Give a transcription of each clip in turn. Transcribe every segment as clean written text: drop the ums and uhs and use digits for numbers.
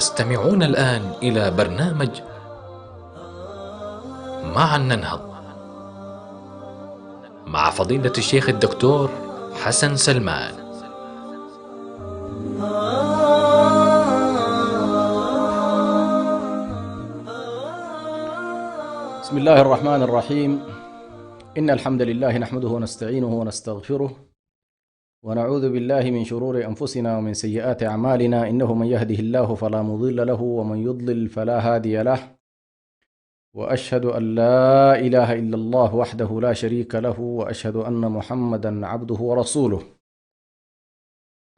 تستمعون الآن إلى برنامج معا ننهض مع فضيلة الشيخ الدكتور حسن سلمان. بسم الله الرحمن الرحيم. إن الحمد لله نحمده ونستعينه ونستغفره ونعوذ بالله من شرور أنفسنا ومن سيئات أعمالنا، إنه من يهده الله فلا مضل له ومن يضلل فلا هادي له، وأشهد أن لا إله إلا الله وحده لا شريك له، وأشهد أن محمدا عبده ورسوله.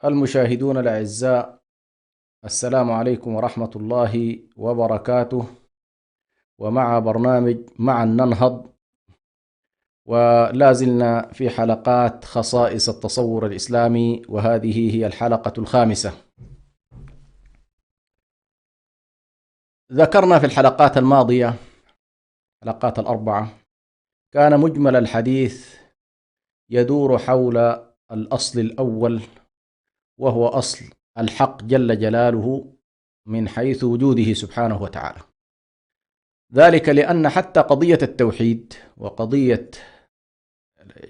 المشاهدون الأعزاء، السلام عليكم ورحمة الله وبركاته، ومع برنامج معا ننهض، ولا زلنا في حلقات خصائص التصور الإسلامي، وهذه هي الحلقة الخامسة. ذكرنا في الحلقات الماضية، الحلقات الأربعة، كان مجمل الحديث يدور حول الأصل الأول، وهو أصل الحق جل جلاله من حيث وجوده سبحانه وتعالى. ذلك لأن حتى قضية التوحيد وقضية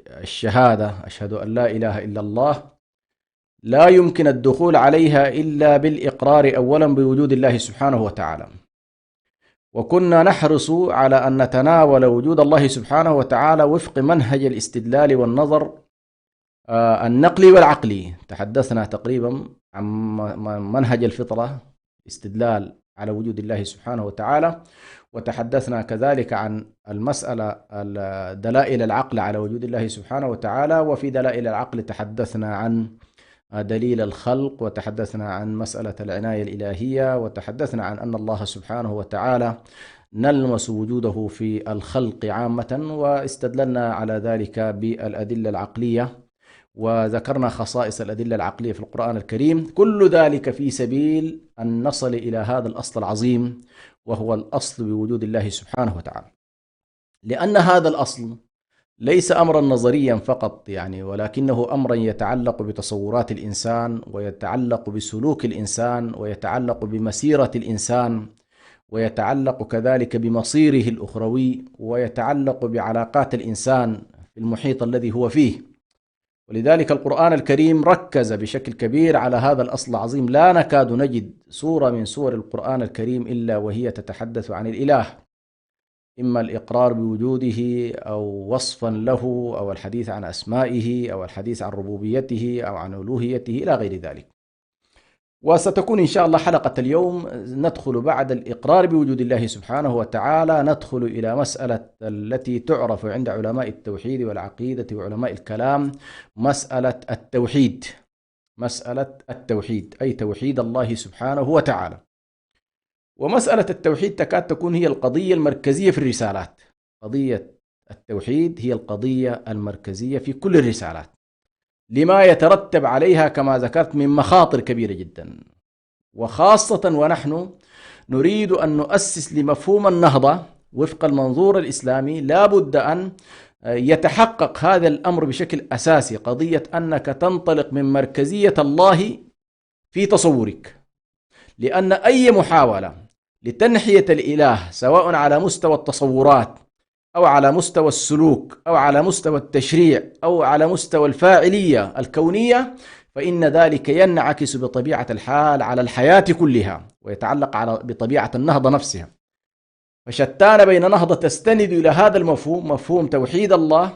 الشهادة، أشهد أن لا إله إلا الله، لا يمكن الدخول عليها إلا بالإقرار أولا بوجود الله سبحانه وتعالى. وكنا نحرص على أن نتناول وجود الله سبحانه وتعالى وفق منهج الاستدلال والنظر النقلي والعقلي. تحدثنا تقريبا عن منهج الفطرة، استدلال على وجود الله سبحانه وتعالى، وتحدثنا كذلك عن المسألة دلائل العقل على وجود الله سبحانه وتعالى. وفي دلائل العقل تحدثنا عن دليل الخلق، وتحدثنا عن مسألة العناية الإلهية، وتحدثنا عن أن الله سبحانه وتعالى نلمس وجوده في الخلق عامة، واستدللنا على ذلك بالأدلة العقلية، وذكرنا خصائص الأدلة العقلية في القرآن الكريم. كل ذلك في سبيل أن نصل إلى هذا الأصل العظيم، وهو الأصل بوجود الله سبحانه وتعالى. لأن هذا الأصل ليس أمرا نظريا فقط ولكنه أمرا يتعلق بتصورات الإنسان، ويتعلق بسلوك الإنسان، ويتعلق بمسيرة الإنسان، ويتعلق كذلك بمصيره الأخروي، ويتعلق بعلاقات الإنسان في المحيط الذي هو فيه. ولذلك القرآن الكريم ركز بشكل كبير على هذا الأصل العظيم. لا نكاد نجد سورة من سور القرآن الكريم إلا وهي تتحدث عن الإله، إما الإقرار بوجوده أو وصفا له، أو الحديث عن أسمائه، أو الحديث عن ربوبيته، أو عن ألوهيته، إلى غير ذلك. وستكون إن شاء الله حلقة اليوم ندخل بعد الإقرار بوجود الله سبحانه وتعالى، ندخل إلى مسألة التي تعرف عند علماء التوحيد والعقيدة وعلماء الكلام مسألة التوحيد. مسألة التوحيد أي توحيد الله سبحانه وتعالى. ومسألة التوحيد تكاد تكون هي القضية المركزية في الرسالات. قضية التوحيد هي القضية المركزية في كل الرسالات، لما يترتب عليها كما ذكرت من مخاطر كبيرة جدا، وخاصة ونحن نريد أن نؤسس لمفهوم النهضة وفق المنظور الإسلامي. لا بد أن يتحقق هذا الأمر بشكل أساسي، قضية أنك تنطلق من مركزية الله في تصورك. لأن أي محاولة لتنحية الإله، سواء على مستوى التصورات أو على مستوى السلوك أو على مستوى التشريع أو على مستوى الفاعلية الكونية، فإن ذلك ينعكس بطبيعة الحال على الحياة كلها، ويتعلق بطبيعة النهضة نفسها. فشتان بين نهضة تستند إلى هذا المفهوم، مفهوم توحيد الله،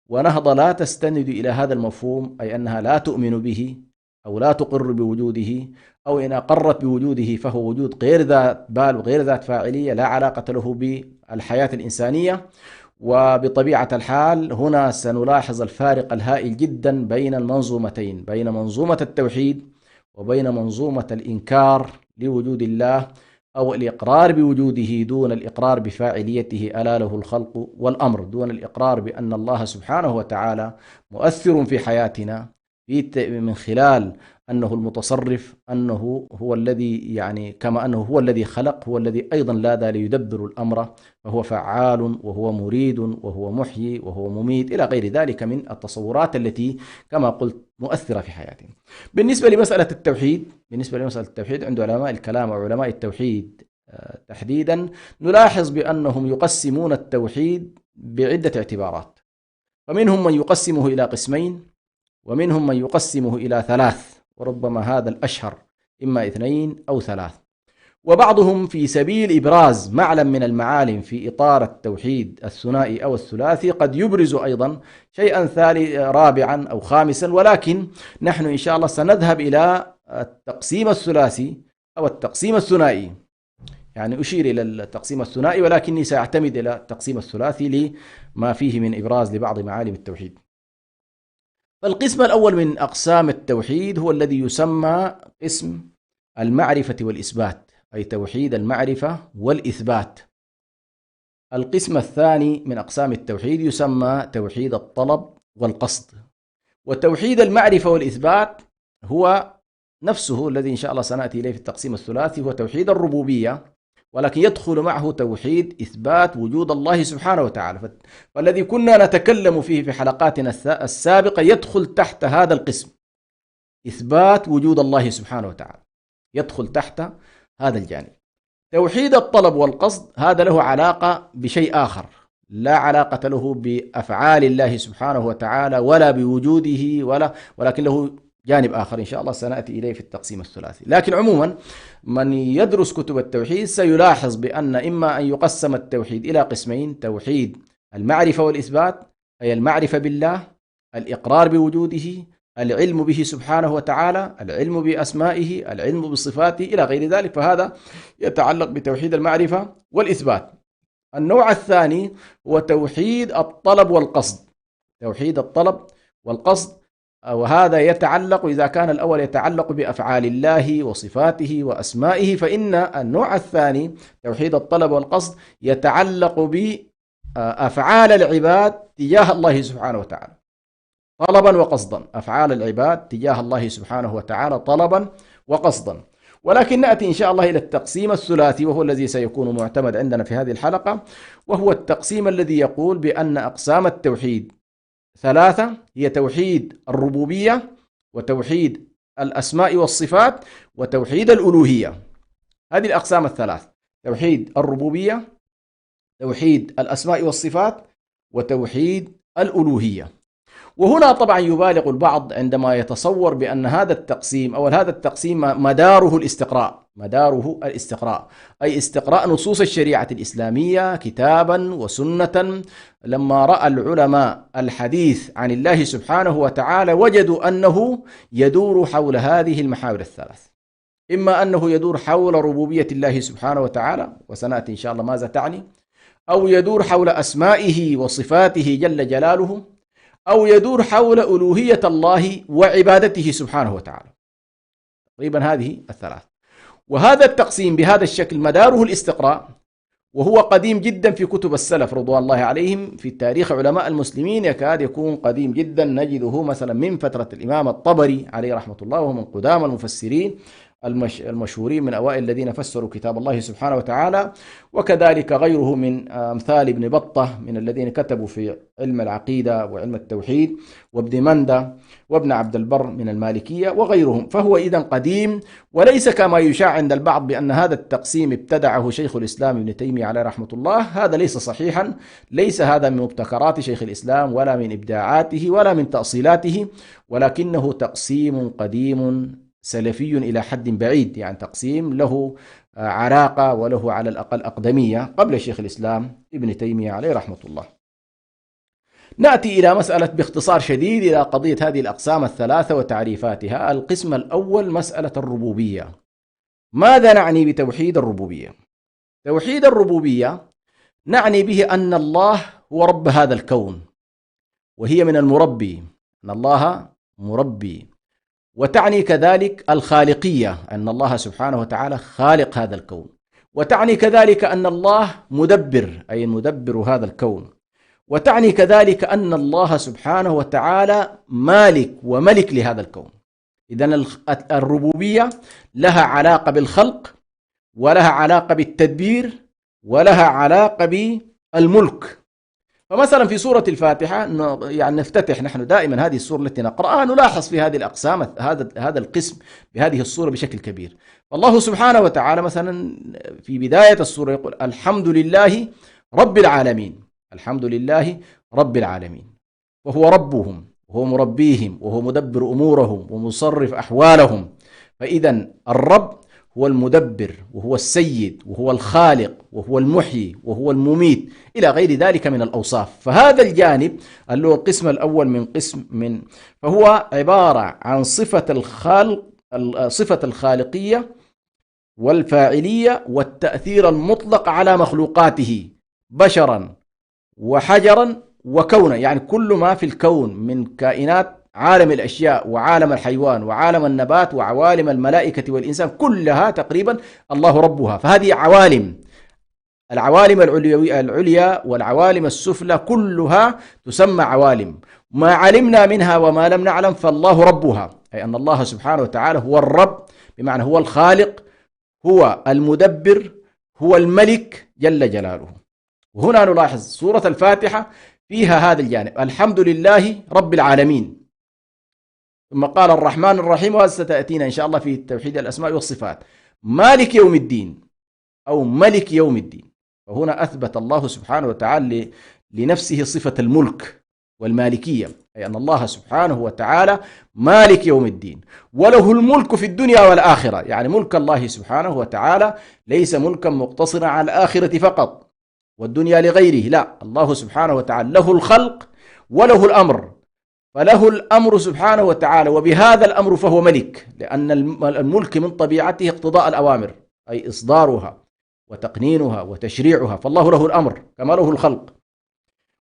ونهضة لا تستند إلى هذا المفهوم، أي أنها لا تؤمن به أو لا تقر بوجوده، أو إن أقرت بوجوده فهو وجود غير ذات بال وغير ذات فاعلية، لا علاقة له بالحياة الإنسانية. وبطبيعة الحال هنا سنلاحظ الفارق الهائل جدا بين المنظومتين، بين منظومة التوحيد وبين منظومة الإنكار لوجود الله، أو الإقرار بوجوده دون الإقرار بفاعليته، ألا له الخلق والأمر، دون الإقرار بأن الله سبحانه وتعالى مؤثر في حياتنا من خلال أنه المتصرف، أنه هو الذي كما أنه هو الذي خلق، هو الذي أيضا لا زال يدبر الأمر، فهو فعال وهو مريد وهو محيي وهو مميت، إلى غير ذلك من التصورات التي كما قلت مؤثرة في حياتهم. بالنسبة لمسألة التوحيد عند علماء الكلام أو علماء التوحيد تحديدا، نلاحظ بأنهم يقسمون التوحيد بعدة اعتبارات، فمنهم من يقسمه إلى قسمين، ومنهم من يقسمه إلى ثلاث، وربما هذا الأشهر، إما 2 أو 3. وبعضهم في سبيل إبراز معلم من المعالم في إطار التوحيد الثنائي أو الثلاثي قد يبرز أيضا شيئا رابعا أو خامسا، ولكن نحن إن شاء الله سنذهب إلى التقسيم الثلاثي أو التقسيم الثنائي. يعني أشير إلى التقسيم الثنائي ولكني سأعتمد إلى التقسيم الثلاثي لما فيه من إبراز لبعض معالم التوحيد. فالقسم الأول من أقسام التوحيد هو الذي يسمى قسم المعرفة والإثبات، أي توحيد المعرفة والإثبات. القسم الثاني من أقسام التوحيد يسمى توحيد الطلب والقصد. وتوحيد المعرفة والإثبات هو نفسه الذي إن شاء الله سنأتي إليه في التقسيم الثلاثي، هو توحيد الربوبية، ولكن يدخل معه توحيد إثبات وجود الله سبحانه وتعالى. فالذي كنا نتكلم فيه في حلقاتنا السابقة يدخل تحت هذا القسم، إثبات وجود الله سبحانه وتعالى، يدخل تحت هذا الجانب. توحيد الطلب والقصد هذا له علاقة بشيء آخر، لا علاقة له بأفعال الله سبحانه وتعالى ولا بوجوده ولكن له جانب آخر إن شاء الله سنأتي إليه في التقسيم الثلاثي. لكن عموما من يدرس كتب التوحيد سيلاحظ بأن إما أن يقسم التوحيد إلى قسمين: توحيد المعرفة والإثبات، أي المعرفة بالله، الإقرار بوجوده، العلم به سبحانه وتعالى، العلم بأسمائه، العلم بصفاته إلى غير ذلك، فهذا يتعلق بتوحيد المعرفة والإثبات. النوع الثاني هو توحيد الطلب والقصد، توحيد الطلب والقصد، وهذا يتعلق، إذا كان الأول يتعلق بأفعال الله وصفاته وأسمائه، فإن النوع الثاني توحيد الطلب والقصد يتعلق بأفعال العباد تجاه الله سبحانه وتعالى طلبا وقصدا، أفعال العباد تجاه الله سبحانه وتعالى طلبا وقصدا. ولكن نأتي إن شاء الله إلى التقسيم الثلاثي، وهو الذي سيكون معتمد عندنا في هذه الحلقة، وهو التقسيم الذي يقول بأن أقسام التوحيد 3، هي توحيد الربوبية، وتوحيد الأسماء والصفات، وتوحيد الألوهية. هذه الأقسام الثلاث: توحيد الربوبية، توحيد الأسماء والصفات، وتوحيد الألوهية. وهنا طبعا يبالغ البعض عندما يتصور بأن هذا التقسيم أو هذا التقسيم مداره الاستقراء، أي استقراء نصوص الشريعة الإسلامية كتابا وسنة. لما رأى العلماء الحديث عن الله سبحانه وتعالى وجدوا أنه يدور حول هذه المحاور الثلاث: إما أنه يدور حول ربوبية الله سبحانه وتعالى، وسنأتي إن شاء الله ماذا تعني، أو يدور حول أسمائه وصفاته جل جلاله، أو يدور حول ألوهية الله وعبادته سبحانه وتعالى. تقريبا هذه الثلاث. وهذا التقسيم بهذا الشكل مداره الاستقراء، وهو قديم جدا في كتب السلف رضوان الله عليهم. في تاريخ علماء المسلمين يكاد يكون قديم جدا، نجده مثلا من فترة الإمام الطبري عليه رحمة الله، وهو من قدام المفسرين المشهورين من أوائل الذين فسروا كتاب الله سبحانه وتعالى، وكذلك غيره من أمثال ابن بطة من الذين كتبوا في علم العقيدة وعلم التوحيد، وابن مندة، وابن عبد البر من المالكية وغيرهم. فهو إذن قديم، وليس كما يشاع عند البعض بأن هذا التقسيم ابتدعه شيخ الإسلام ابن تيمية عليه رحمة الله. هذا ليس صحيحا، ليس هذا من مبتكرات شيخ الإسلام ولا من إبداعاته ولا من تأصيلاته، ولكنه تقسيم قديم سلفي إلى حد بعيد، يعني تقسيم له عراقة وله على الأقل أقدمية قبل شيخ الإسلام ابن تيمية عليه رحمة الله. نأتي إلى مسألة باختصار شديد إلى قضية هذه الأقسام الثلاثة وتعريفاتها. القسم الأول مسألة الربوبية. ماذا نعني بتوحيد الربوبية؟ توحيد الربوبية نعني به أن الله هو رب هذا الكون، وهي من المربي، أن الله مربي. وتعني كذلك الخالقية، أن الله سبحانه وتعالى خالق هذا الكون. وتعني كذلك أن الله مدبر، أي مدبر هذا الكون. وتعني كذلك أن الله سبحانه وتعالى مالك وملك لهذا الكون. إذن الربوبية لها علاقة بالخلق، ولها علاقة بالتدبير، ولها علاقة بالملك. فمثلا في سورة الفاتحة يعني نفتتح نحن دائما هذه السورة التي نقرأها، نلاحظ في هذه الأقسام هذا القسم بهذه السورة بشكل كبير. فالله سبحانه وتعالى مثلا في بداية السورة يقول الحمد لله رب العالمين، الحمد لله رب العالمين، وهو ربهم وهو مربيهم وهو مدبر أمورهم ومصرف أحوالهم. فإذا الرب هو المدبر وهو السيد وهو الخالق وهو المحيي وهو المميت إلى غير ذلك من الأوصاف. فهذا الجانب اللي هو القسم الأول فهو عبارة عن صفة الخالق، صفة الخالقية والفاعلية والتأثير المطلق على مخلوقاته بشرا وحجرا وكونا، يعني كل ما في الكون من كائنات عالم الأشياء وعالم الحيوان وعالم النبات وعوالم الملائكة والإنسان كلها تقريبا الله ربها. فهذه عوالم، العوالم العليا والعوالم السفلى كلها تسمى عوالم، ما علمنا منها وما لم نعلم فالله ربها، أي أن الله سبحانه وتعالى هو الرب، بمعنى هو الخالق، هو المدبر، هو الملك جل جلاله. وهنا نلاحظ سورة الفاتحة فيها هذا الجانب، الحمد لله رب العالمين، ثم قال الرحمن الرحيم، وهذا ستأتينا إن شاء الله في توحيد الأسماء والصفات، مالك يوم الدين أو ملك يوم الدين. فهنا أثبت الله سبحانه وتعالى لنفسه صفة الملك والمالكية، أي أن الله سبحانه وتعالى مالك يوم الدين، وله الملك في الدنيا والآخرة. يعني ملك الله سبحانه وتعالى ليس ملكا مقتصرا على الآخرة فقط والدنيا لغيره، لا، الله سبحانه وتعالى له الخلق وله الأمر، فله الأمر سبحانه وتعالى، وبهذا الأمر فهو ملك، لأن الملك من طبيعته اقتضاء الأوامر، أي إصدارها وتقنينها وتشريعها، فالله له الأمر كما له الخلق.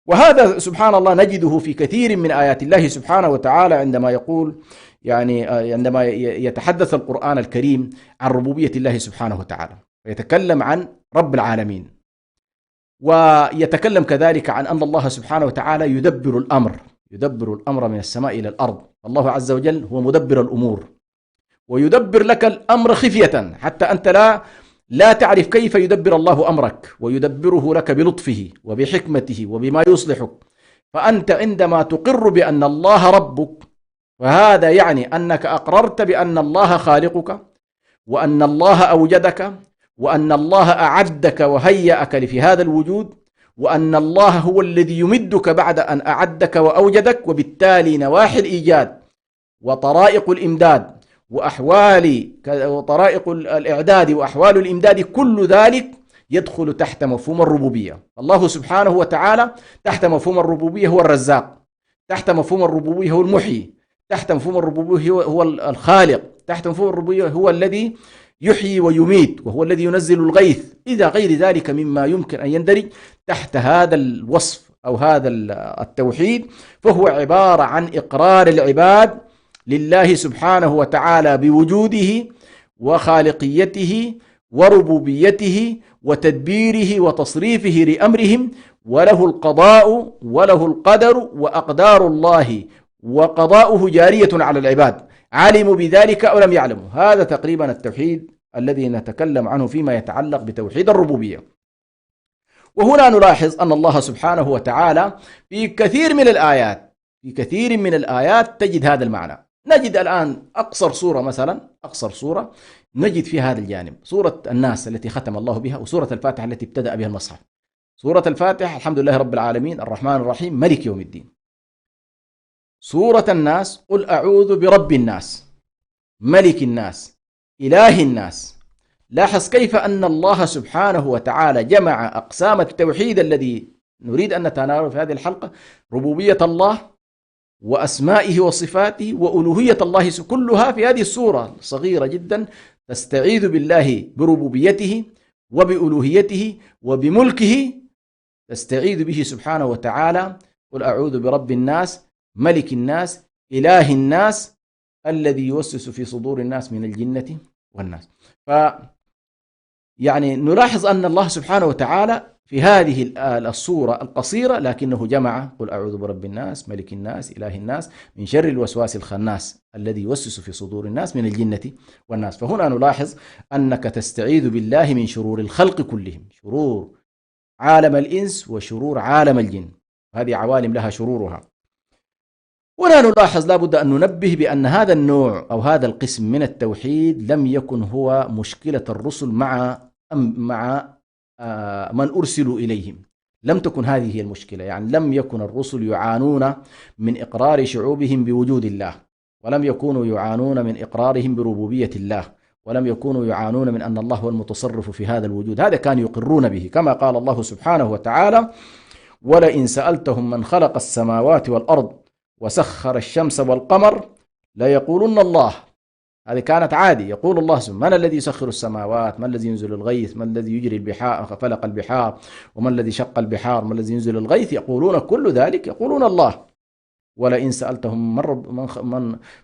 وهذا سبحان الله نجده في كثير من آيات الله سبحانه وتعالى عندما يقول، يعني عندما يتحدث القرآن الكريم عن ربوبية الله سبحانه وتعالى، ويتكلم عن رب العالمين، ويتكلم كذلك عن أن الله سبحانه وتعالى يدبر الأمر من السماء إلى الأرض. الله عز وجل هو مدبر الأمور، ويدبر لك الأمر خفية حتى أنت لا تعرف كيف يدبر الله أمرك، ويدبره لك بلطفه وبحكمته وبما يصلحك. فأنت عندما تقر بأن الله ربك، فهذا يعني أنك أقررت بأن الله خالقك، وأن الله أوجدك، وأن الله أعدك وهيأك في هذا الوجود، وأن الله هو الذي يمدك بعد أن أعدك وأوجدك. وبالتالي نواحي الإيجاد وطرائق الإمداد وطرائق الإعداد وأحوال الإمداد كل ذلك يدخل تحت مفهوم الربوبية. الله سبحانه وتعالى تحت مفهوم الربوبية هو الرزاق، تحت مفهوم الربوبية هو المحيي، تحت مفهوم الربوبية هو الخالق، تحت مفهوم الربوبية هو الذي يحيي ويميت، وهو الذي ينزل الغيث، إذا غير ذلك مما يمكن أن يندرج تحت هذا الوصف أو هذا التوحيد. فهو عبارة عن إقرار العباد لله سبحانه وتعالى بوجوده وخالقيته وربوبيته وتدبيره وتصريفه لأمرهم، وله القضاء وله القدر، وأقدار الله وقضاؤه جارية على العباد، علموا بذلك أو لم يعلموا. هذا تقريبا التوحيد الذي نتكلم عنه فيما يتعلق بتوحيد الربوبية. وهنا نلاحظ أن الله سبحانه وتعالى في كثير من الآيات تجد هذا المعنى. نجد الآن أقصر سورة مثلا، أقصر سورة نجد فيها هذا الجانب، سورة الناس التي ختم الله بها، وسورة الفاتحة التي ابتدأ بها المصحف. سورة الفاتحة الحمد لله رب العالمين الرحمن الرحيم ملك يوم الدين. سورة الناس قل أعوذ برب الناس ملك الناس إله الناس. لاحظ كيف أن الله سبحانه وتعالى جمع أقسام التوحيد الذي نريد أن نتناوله في هذه الحلقة، ربوبية الله وأسمائه وصفاته وألوهية الله، كلها في هذه السورة صغيرة جدا تستعيذ بالله بربوبيته وبألوهيته وبملكه، تستعيذ به سبحانه وتعالى. قل أعوذ برب الناس ملك الناس إله الناس الذي يوسوس في صدور الناس من الجنة والناس. يعني نلاحظ أن الله سبحانه وتعالى في هذه الصورة القصيرة لكنه جمع قل أعوذ برب الناس ملك الناس إله الناس من شر الوسواس الخناس الذي يوسوس في صدور الناس من الجنة والناس. فهنا نلاحظ أنك تستعيذ بالله من شرور الخلق كلهم، شرور عالم الإنس وشرور عالم الجن. هذه عوالم لها شرورها. ولا نلاحظ لابد أن ننبه بأن هذا النوع أو هذا القسم من التوحيد لم يكن هو مشكلة الرسل مع من أرسلوا إليهم. لم تكن هذه هي المشكلة، يعني لم يكن الرسل يعانون من إقرار شعوبهم بوجود الله، ولم يكونوا يعانون من إقرارهم بربوبية الله، ولم يكونوا يعانون من أن الله هو المتصرف في هذا الوجود. هذا كانوا يقرون به، كما قال الله سبحانه وتعالى: ولئن سألتهم من خلق السماوات والأرض وسخر الشمس والقمر ليقولن الله. هذه كانت عادي، يقول الله سبحانه: من الذي يسخر السماوات؟ من الذي ينزل الغيث؟ من الذي يجري البحار فلق البحار؟ ومن الذي شق البحار؟ من الذي ينزل الغيث؟ يقولون كل ذلك يقولون الله. ولئن سألتهم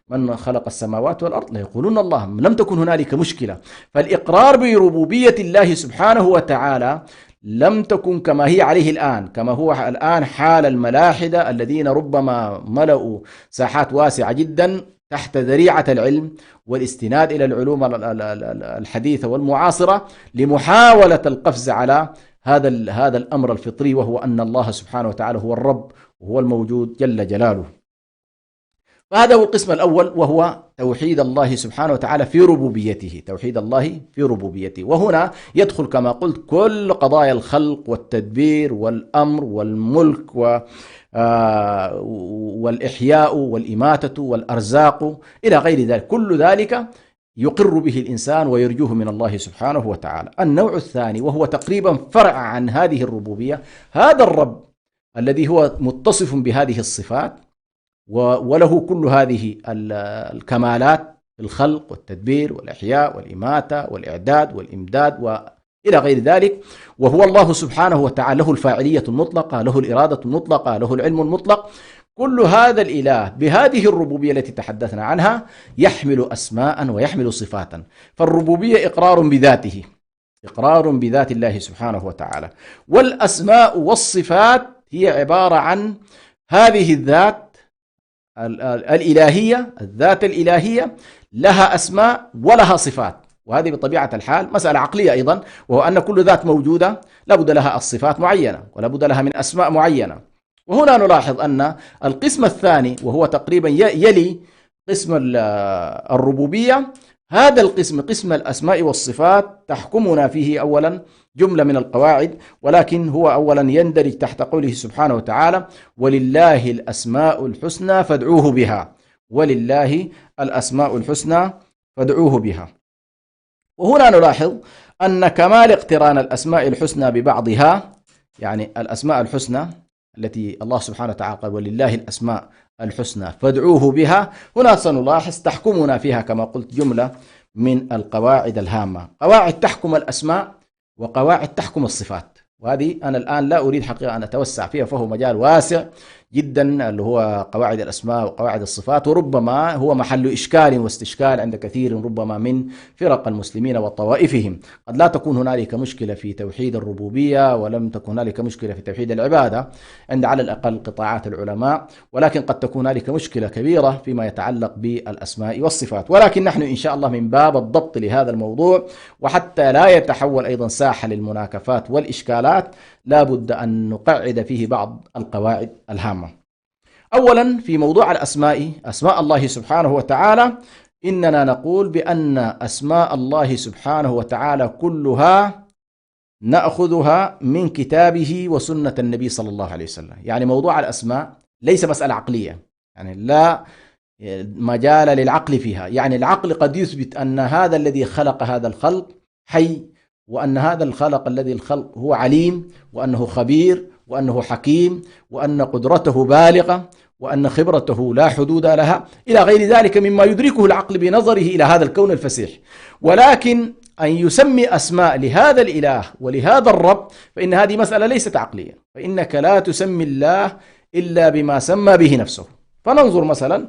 من خلق السماوات والأرض ليقولون الله. لم تكن هنالك مشكلة. فالإقرار بربوبية الله سبحانه وتعالى لم تكن كما هي عليه الآن، كما هو الآن حال الملاحدة الذين ربما ملأوا ساحات واسعة جدا تحت ذريعة العلم والاستناد إلى العلوم الحديثة والمعاصرة لمحاولة القفز على هذا الأمر الفطري، وهو أن الله سبحانه وتعالى هو الرب وهو الموجود جل جلاله. فهذا هو القسم الأول، وهو توحيد الله سبحانه وتعالى في ربوبيته، توحيد الله في ربوبيته. وهنا يدخل كما قلت كل قضايا الخلق والتدبير والأمر والملك والإحياء والإماتة والأرزاق إلى غير ذلك، كل ذلك يقر به الإنسان ويرجوه من الله سبحانه وتعالى. النوع الثاني وهو تقريبا فرع عن هذه الربوبية، هذا الرب الذي هو متصف بهذه الصفات وله كل هذه الكمالات في الخلق والتدبير والإحياء والإماتة والإعداد والإمداد وإلى غير ذلك، وهو الله سبحانه وتعالى له الفاعلية المطلقة، له الإرادة المطلقة، له العلم المطلق. كل هذا الإله بهذه الربوبية التي تحدثنا عنها يحمل أسماء ويحمل صفات. فالربوبية إقرار بذاته، إقرار بذات الله سبحانه وتعالى، والأسماء والصفات هي عبارة عن هذه الذات الإلهية، الذات الإلهية لها أسماء ولها صفات. وهذه بطبيعة الحال مسألة عقلية أيضا، وهو أن كل ذات موجودة لابد لها الصفات معينة ولابد لها من أسماء معينة. وهنا نلاحظ أن القسم الثاني وهو تقريبا يلي قسم الربوبية، هذا القسم قسم الأسماء والصفات تحكمنا فيه أولا جملة من القواعد، ولكن هو أولا يندرج تحت قوله سبحانه وتعالى: ولله الأسماء الحسنى فادعوه بها، ولله الأسماء الحسنى فادعوه بها. وهنا نلاحظ أن كمال اقتران الأسماء الحسنى ببعضها، يعني الأسماء الحسنى التي الله سبحانه وتعالى قال: ولله الأسماء الحسنى فادعوه بها، هنا سنلاحظ تحكمنا فيها كما قلت جملة من القواعد الهامة، قواعد تحكم الأسماء وقواعد تحكم الصفات. وهذه أنا الآن لا أريد حقيقة أن أتوسع فيها، فهو مجال واسع جدا اللي هو قواعد الأسماء وقواعد الصفات، وربما هو محل إشكال واستشكال عند كثير ربما من فرق المسلمين وطوائفهم. قد لا تكون هنالك مشكلة في توحيد الربوبية، ولم تكن هنالك مشكلة في توحيد العبادة عند على الأقل قطاعات العلماء، ولكن قد تكون هنالك مشكلة كبيرة فيما يتعلق بالأسماء والصفات. ولكن نحن إن شاء الله من باب الضبط لهذا الموضوع، وحتى لا يتحول أيضا ساحة للمناكفات والإشكالات، لا بد أن نقعد فيه بعض القواعد الهامة. أولا في موضوع الأسماء، أسماء الله سبحانه وتعالى، إننا نقول بأن أسماء الله سبحانه وتعالى كلها نأخذها من كتابه وسنة النبي صلى الله عليه وسلم. يعني موضوع الأسماء ليس مسألة عقلية، يعني لا مجال للعقل فيها. يعني العقل قد يثبت أن هذا الذي خلق هذا الخلق حي، وأن هذا الخلق الذي الخلق هو عليم، وأنه خبير، وأنه حكيم، وأن قدرته بالغة، وأن خبرته لا حدود لها، إلى غير ذلك مما يدركه العقل بنظره إلى هذا الكون الفسيح. ولكن أن يسمي أسماء لهذا الإله ولهذا الرب فإن هذه مسألة ليست عقلية، فإنك لا تسمي الله إلا بما سمى به نفسه. فننظر مثلا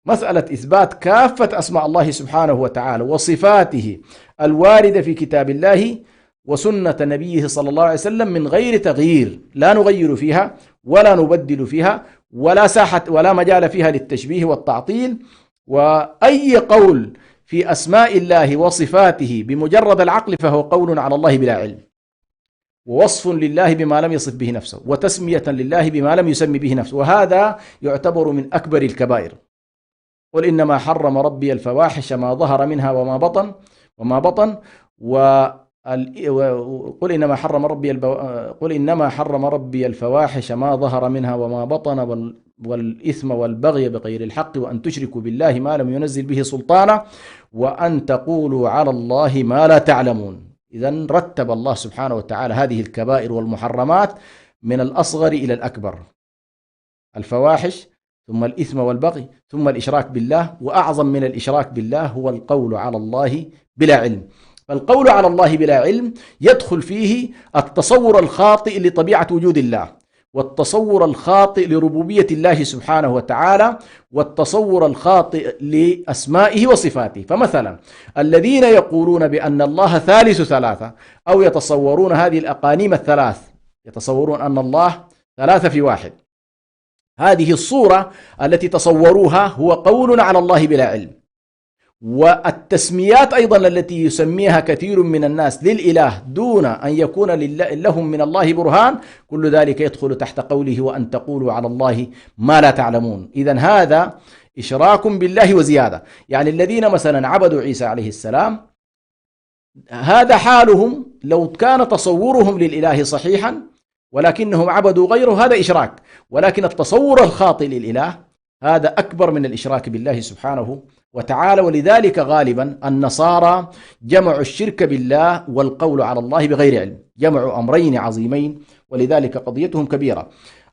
مسألة إثبات كافة أسماء الله سبحانه وتعالى وصفاته الواردة في كتاب الله وسنة نبيه صلى الله عليه وسلم من غير تغيير، لا نغير فيها ولا نبدل فيها ولا ساحة ولا مجال فيها للتشبيه والتعطيل. وأي قول في أسماء الله وصفاته بمجرد العقل فهو قول على الله بلا علم. ووصف لله بما لم يصف به نفسه، وتسمية لله بما لم يسمي به نفسه، وهذا يعتبر من أكبر الكبائر. قل إنما حرم ربي الفواحش ما ظهر منها وما بطن قل إنما حرم ربي الفواحش ما ظهر منها وما بطن والإثم والبغي بغير الحق وأن تشركوا بالله ما لم ينزل به سلطانا وأن تقولوا على الله ما لا تعلمون. إذن رتب الله سبحانه وتعالى هذه الكبائر والمحرمات من الأصغر إلى الأكبر: الفواحش، ثم الإثم والبغي، ثم الإشراك بالله، وأعظم من الإشراك بالله هو القول على الله بلا علم. فالقول على الله بلا علم يدخل فيه التصور الخاطئ لطبيعة وجود الله، والتصور الخاطئ لربوبية الله سبحانه وتعالى، والتصور الخاطئ لأسمائه وصفاته. فمثلا الذين يقولون بأن الله ثالث ثلاثة، أو يتصورون هذه الأقانيم الثلاث، يتصورون أن الله ثلاثة في واحد، هذه الصورة التي تصوروها هو قول على الله بلا علم. والتسميات أيضا التي يسميها كثير من الناس للإله دون أن يكون لهم من الله برهان، كل ذلك يدخل تحت قوله وأن تقولوا على الله ما لا تعلمون. إذن هذا إشراك بالله وزيادة. يعني الذين مثلا عبدوا عيسى عليه السلام، هذا حالهم لو كان تصورهم للإله صحيحا ولكنهم عبدوا غيره، هذا إشراك. ولكن التصور الخاطئ للإله هذا أكبر من الإشراك بالله سبحانه وتعالى. ولذلك غالبا النصارى جمعوا الشرك بالله والقول على الله بغير علم، جمعوا أمرين عظيمين، ولذلك قضيتهم كبيرة.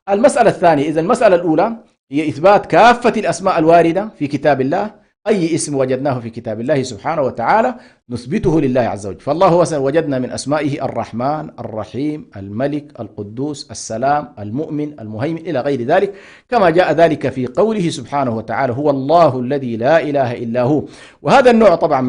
المسألة الثانية، إذا المسألة الأولى هي إثبات كافة الأسماء الواردة في كتاب الله، أي اسم وجدناه في كتاب الله سبحانه وتعالى نثبته لله عز وجل. فالله وجدنا من أسمائه الرحمن، الرحيم، الملك، القدوس، السلام، المؤمن، المهيمن، إلى غير ذلك، كما جاء ذلك في قوله سبحانه وتعالى: هو الله الذي لا إله إلا هو. وهذا النوع طبعا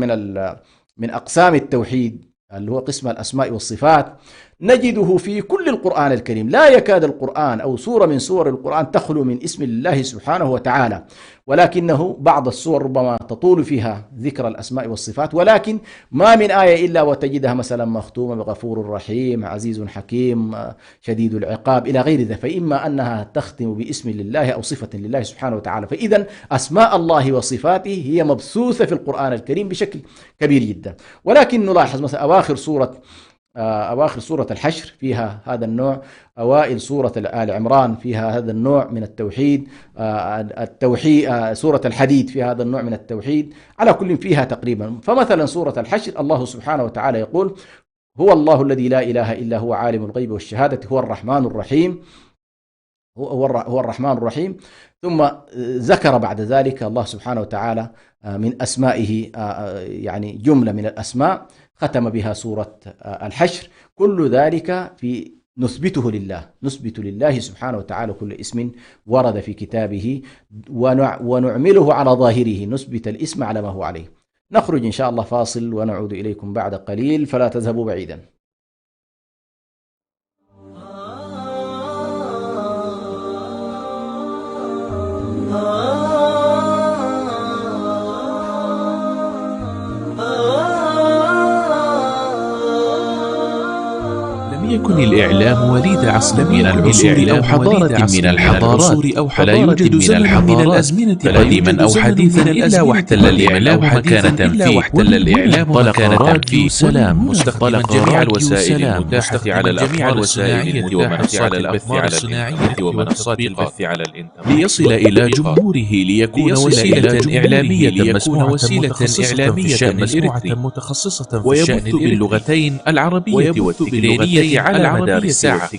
من أقسام التوحيد اللي هو قسم الأسماء والصفات، نجده في كل القرآن الكريم. لا يكاد القرآن أو سورة من سور القرآن تخلو من اسم الله سبحانه وتعالى، ولكنه بعض السور ربما تطول فيها ذكر الأسماء والصفات، ولكن ما من آية إلا وتجدها مثلا مختومة بغفور رحيم، عزيز حكيم، شديد العقاب، إلى غير ذلك. فإما أنها تختم باسم لله أو صفة لله سبحانه وتعالى. فإذا أسماء الله وصفاته هي مبثوثة في القرآن الكريم بشكل كبير جدا. ولكن نلاحظ مثلا أواخر سورة الحشر فيها هذا النوع، أوائل سورة آل عمران فيها هذا النوع من التوحيد، سورة الحديد فيها هذا النوع من التوحيد، على كل فيها تقريبا. فمثلا سورة الحشر الله سبحانه وتعالى يقول: هو الله الذي لا إله إلا هو عالم الغيب والشهادة هو الرحمن الرحيم، هو الرحمن الرحيم. ثم ذكر بعد ذلك الله سبحانه وتعالى من أسمائه يعني جملة من الأسماء ختم بها سورة الحشر. كل ذلك نثبت لله سبحانه وتعالى كل اسم ورد في كتابه، ونعمله على ظاهره، نثبت الاسم على ما هو عليه. نخرج إن شاء الله فاصل ونعود إليكم بعد قليل، فلا تذهبوا بعيدا. يكن الإعلام وليد عصر من العصور أو حضارة من الحضارات، فلا يوجد زمن من الأزمنة قديما أو حديثا إلا واحتل الإعلام مكانة فيه. انطلق راديو سلام مستخدما جميع الوسائل المتاحة على الأقمار الصناعية ومنصات البث على الإنترنت ومنصات البث على الإنترنت ليصل إلى جمهوره، ليكون وسيلة إعلامية مسموعة متخصصة في الشأن باللغتين العربية والتجرينية على مدار الساعة.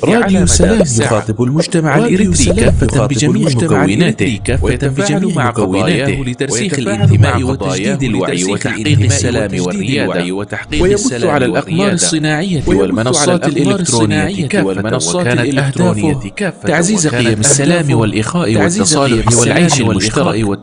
راديو سلام يخاطب المجتمع الإريتري كافة بجميع مكوناته، ويتفاعل مع قضاياه لترسيخ الانتماء وتجديد الوعي وتحقيق السلام والريادة، ويبث على الأقمار الصناعية والمنصات الإلكترونية كافة. وكانت أهدافه تعزيز قيم السلام والإخاء والتصالح والعيش المشترك،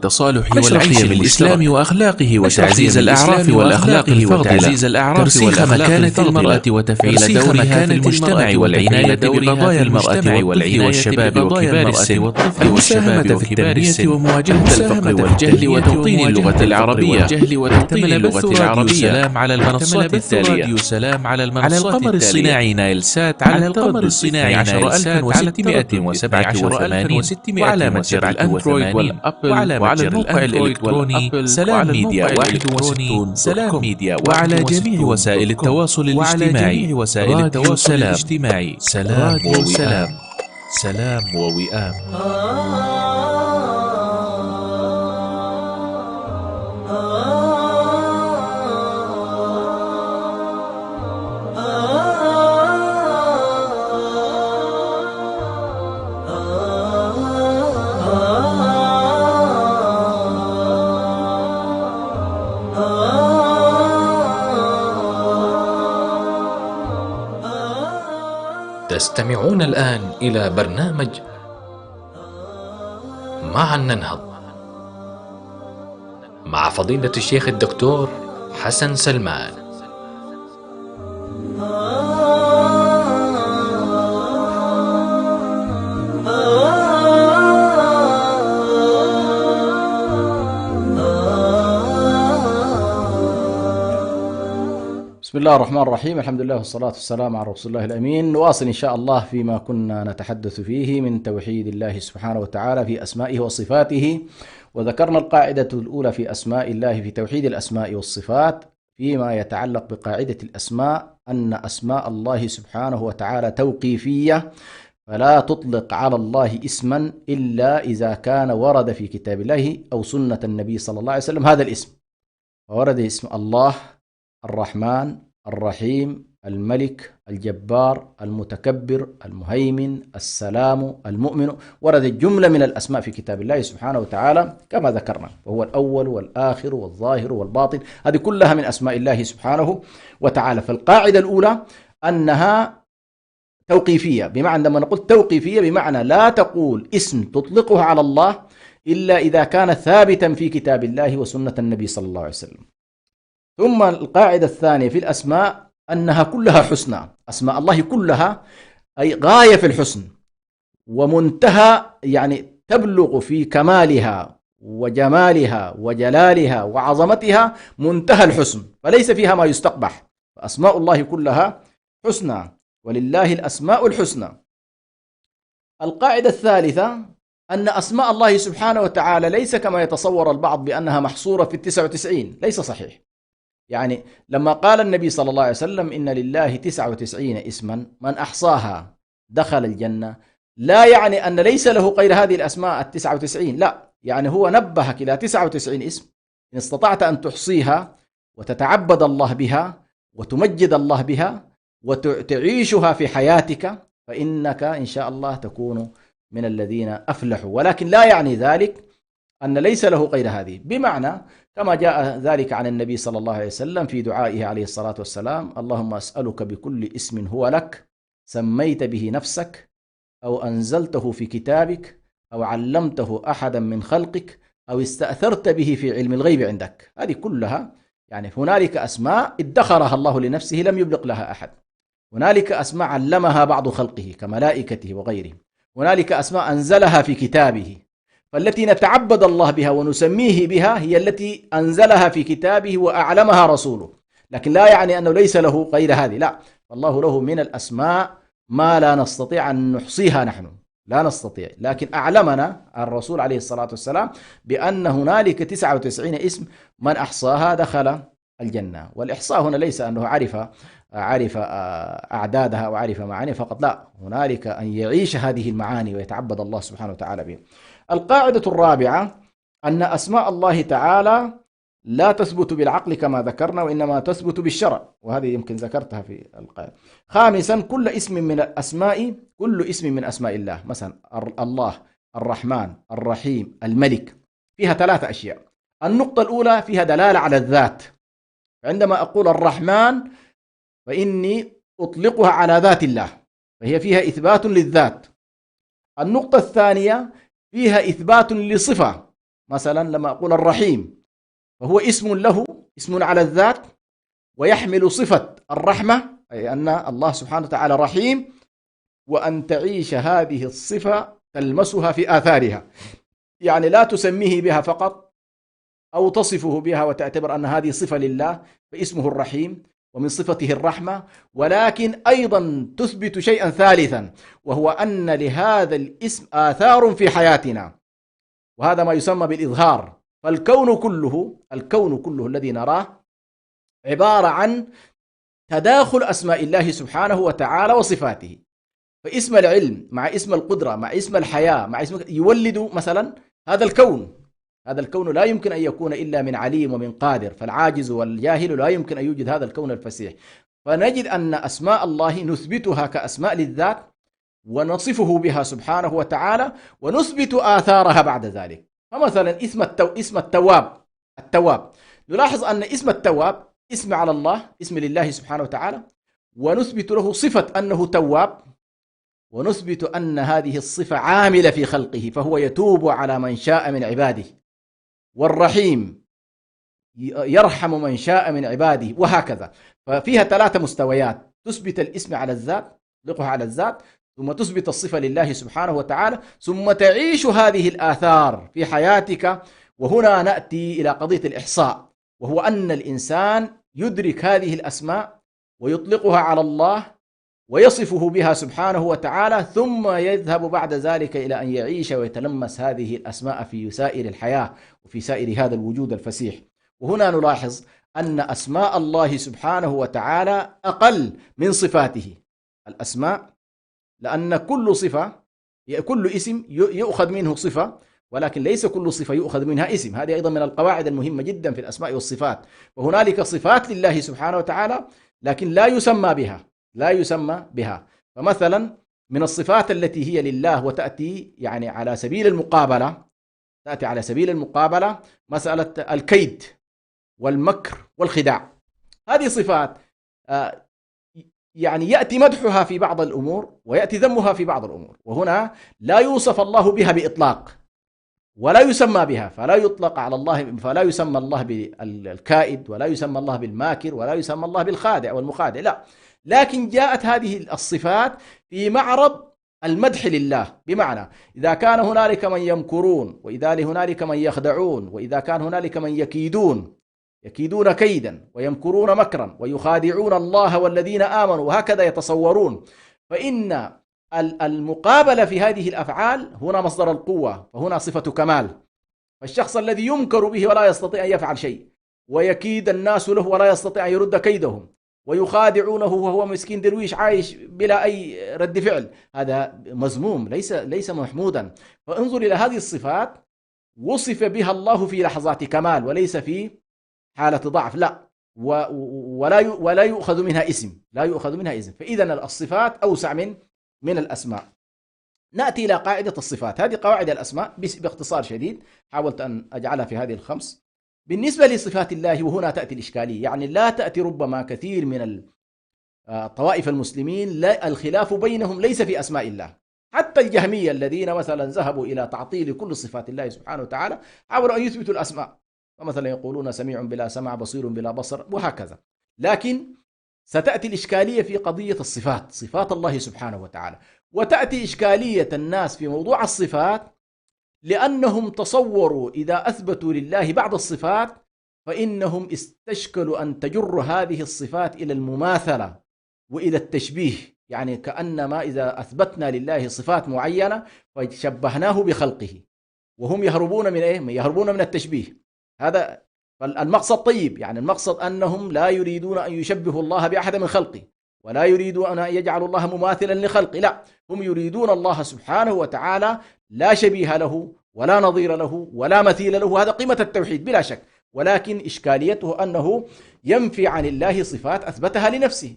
نشر قيم الإسلام وأخلاقه، وتعزيز الأعراف والأخلاق الفاضلة، ترسيخ مكانة المرأة وتفعيل دور مكانة المجتمع والعناية بقضايا المرأة والطفل والشباب وكبار السن، المساهمة في التنمية ومواجهة الفقر والجهل وتوطين اللغة العربية. اكتمل بث راديو سلام على المنصات التالية: على القمر الصناعي نايلسات على القمر الصناعي 10687، وعلى متجر الأندرويد والأبل، وعلى الموقع الإلكتروني سلام ميديا 61 سلام ميديا، وعلى جميع وسائل التواصل الاجتماعي راديو سلام. سلام ووئام، سلام ووئام. تستمعون الآن إلى برنامج معا ننهض مع فضيلة الشيخ الدكتور حسن سلمان. بسم الله الرحمن الرحيم، الحمد لله والصلاة والسلام على رسول الله الأمين. نواصل إن شاء الله فيما كنا نتحدث فيه من توحيد الله سبحانه وتعالى في أسمائه وصفاته، وذكرنا القاعدة الأولى في أسماء الله في توحيد الأسماء والصفات فيما يتعلق بقاعدة الأسماء، أن أسماء الله سبحانه وتعالى توقيفية، فلا تطلق على الله اسما إلا إذا كان ورد في كتاب الله أو سنة النبي صلى الله عليه وسلم هذا الاسم. فورد اسم الله الرحمن الرحيم الملك الجبار المتكبر المهيمن السلام المؤمن، وردت جملة من الأسماء في كتاب الله سبحانه وتعالى كما ذكرنا، وهو الأول والآخر والظاهر والباطن، هذه كلها من أسماء الله سبحانه وتعالى. فالقاعدة الأولى أنها توقيفية، بمعنى لما نقول توقيفية بمعنى لا تقول اسم تطلقه على الله إلا إذا كان ثابتا في كتاب الله وسنة النبي صلى الله عليه وسلم. ثم القاعدة الثانية في الأسماء أنها كلها حسنى، أسماء الله كلها أي غاية في الحسن ومنتهى، يعني تبلغ في كمالها وجمالها وجلالها وعظمتها منتهى الحسن، فليس فيها ما يستقبح. فأسماء الله كلها حسنى، ولله الأسماء الحسنى. القاعدة الثالثة أن أسماء الله سبحانه وتعالى ليس كما يتصور البعض بأنها محصورة في 99، ليس صحيح. يعني لما قال النبي صلى الله عليه وسلم إن لله 99 اسما من أحصاها دخل الجنة، لا يعني أن ليس له غير هذه الأسماء 99، لا، يعني هو نبهك إلى 99 اسم إن استطعت أن تحصيها وتتعبد الله بها وتمجد الله بها وتعيشها في حياتك فإنك إن شاء الله تكون من الذين أفلحوا. ولكن لا يعني ذلك أن ليس له غير هذه، بمعنى كما جاء ذلك عن النبي صلى الله عليه وسلم في دعائه عليه الصلاة والسلام: اللهم أسألك بكل اسم هو لك سميت به نفسك أو أنزلته في كتابك أو علمته أحدا من خلقك أو استأثرت به في علم الغيب عندك. هذه كلها يعني هنالك أسماء ادخرها الله لنفسه لم يبلغ لها أحد، هنالك أسماء علمها بعض خلقه كملائكته وغيره، هنالك أسماء أنزلها في كتابه، فالتي نتعبد الله بها ونسميه بها هي التي أنزلها في كتابه وأعلمها رسوله. لكن لا يعني أنه ليس له غير هذه، لا، فالله له من الأسماء ما لا نستطيع أن نحصيها، نحن لا نستطيع، لكن أعلمنا الرسول عليه الصلاة والسلام بأن هنالك 99 اسم من أحصاها دخل الجنة. والإحصاء هنا ليس أنه عرف أعدادها وعرف معاني فقط، لا، هنالك أن يعيش هذه المعاني ويتعبد الله سبحانه وتعالى بها. القاعدة الرابعة أن أسماء الله تعالى لا تثبت بالعقل كما ذكرنا، وإنما تثبت بالشرع، وهذه يمكن ذكرتها في القاعدة. خامسا كل اسم من أسماء الله، مثلا الله الرحمن الرحيم الملك، فيها 3 أشياء. النقطة الأولى فيها دلالة على الذات، عندما أقول الرحمن فإني أطلقها على ذات الله، فهي فيها إثبات للذات. النقطة الثانية فيها إثبات لصفة، مثلا لما أقول الرحيم فهو اسم له، اسم على الذات، ويحمل صفة الرحمة أي أن الله سبحانه وتعالى رحيم، وأن تعيش هذه الصفة تلمسها في آثارها، يعني لا تسميه بها فقط أو تصفه بها وتعتبر أن هذه صفة لله فاسمه الرحيم ومن صفته الرحمة، ولكن أيضا تثبت شيئا ثالثا، وهو أن لهذا الاسم آثار في حياتنا، وهذا ما يسمى بالإظهار. فالكون كله الذي نراه عبارة عن تداخل أسماء الله سبحانه وتعالى وصفاته. فاسم العلم مع اسم القدرة مع اسم الحياة مع اسم يولد مثلا هذا الكون لا يمكن أن يكون إلا من عليم ومن قادر، فالعاجز والجاهل لا يمكن أن يوجد هذا الكون الفسيح. فنجد أن أسماء الله نثبتها كأسماء للذات ونصفه بها سبحانه وتعالى، ونثبت آثارها بعد ذلك. فمثلا اسم التواب، نلاحظ أن اسم التواب اسم على الله، اسم لله سبحانه وتعالى، ونثبت له صفة أنه تواب، ونثبت أن هذه الصفة عاملة في خلقه، فهو يتوب على من شاء من عباده، والرحيم يرحم من شاء من عباده، وهكذا. ففيها 3 مستويات: تثبت الاسم على الذات، تطلقها على الذات، ثم تثبت الصفة لله سبحانه وتعالى، ثم تعيش هذه الآثار في حياتك. وهنا نأتي إلى قضية الإحصاء، وهو أن الإنسان يدرك هذه الأسماء ويطلقها على الله ويصفه بها سبحانه وتعالى، ثم يذهب بعد ذلك إلى أن يعيش ويتلمس هذه الأسماء في سائر الحياة وفي سائر هذا الوجود الفسيح. وهنا نلاحظ أن أسماء الله سبحانه وتعالى أقل من صفاته الأسماء، لأن كل اسم يؤخذ منه صفة، ولكن ليس كل صفة يؤخذ منها اسم. هذه أيضا من القواعد المهمة جدا في الأسماء والصفات. وهنالك صفات لله سبحانه وتعالى لكن لا يسمى بها. فمثلا من الصفات التي هي لله وتأتي يعني على سبيل المقابلة، مسألة الكيد والمكر والخداع. هذه صفات يعني يأتي مدحها في بعض الأمور ويأتي ذمها في بعض الأمور، وهنا لا يوصف الله بها بإطلاق ولا يسمى بها، فلا يطلق على الله، فلا يسمى الله بالكائد، ولا يسمى الله بالماكر، ولا يسمى الله بالخادع والمخادع، لا. لكن جاءت هذه الصفات في معرض المدح لله، بمعنى إذا كان هنالك من يمكرون، وإذا هنالك من يخدعون، وإذا كان هنالك من يكيدون كيدا ويمكرون مكرا ويخادعون الله والذين آمنوا، وهكذا يتصورون، فإن المقابلة في هذه الأفعال هنا مصدر القوة، فهنا صفة كمال. فالشخص الذي يمكر به ولا يستطيع أن يفعل شيء، ويكيد الناس له ولا يستطيع أن يرد كيدهم، ويخادعونه وهو مسكين درويش عايش بلا أي رد فعل، هذا مذموم، ليس محمودا. فانظر إلى هذه الصفات، وصف بها الله في لحظات كمال وليس في حالة ضعف، لا، ولا يؤخذ منها اسم، فإذا الصفات أوسع من الأسماء. نأتي إلى قاعدة الصفات. هذه قواعد الأسماء باختصار شديد، حاولت أن أجعلها في هذه الخمس. بالنسبة لصفات الله، وهنا تأتي الإشكالية، يعني لا تأتي ربما كثير من طوائف المسلمين لا الخلاف بينهم ليس في أسماء الله. حتى الجهمية الذين مثلا ذهبوا إلى تعطيل كل صفات الله سبحانه وتعالى حاولوا أن يثبتوا الأسماء، فمثلا يقولون سميع بلا سمع، بصير بلا بصر، وهكذا. لكن ستأتي الإشكالية في قضية الصفات، صفات الله سبحانه وتعالى، وتأتي إشكالية الناس في موضوع الصفات، لأنهم تصوروا إذا أثبتوا لله بعض الصفات فإنهم استشكلوا أن تجر هذه الصفات إلى المماثلة وإلى التشبيه، يعني كأنما إذا أثبتنا لله صفات معينة فشبهناه بخلقه، وهم يهربون من إيه؟ يهربون من التشبيه. هذا المقصد طيب، يعني المقصد أنهم لا يريدون أن يشبهوا الله بأحد من خلقه، ولا يريدون أن يجعلوا الله مماثلا لخلقه، لا، هم يريدون الله سبحانه وتعالى لا شبيه له ولا نظير له ولا مثيل له. هذا قيمة التوحيد بلا شك، ولكن إشكاليته أنه ينفي عن الله صفات أثبتها لنفسه.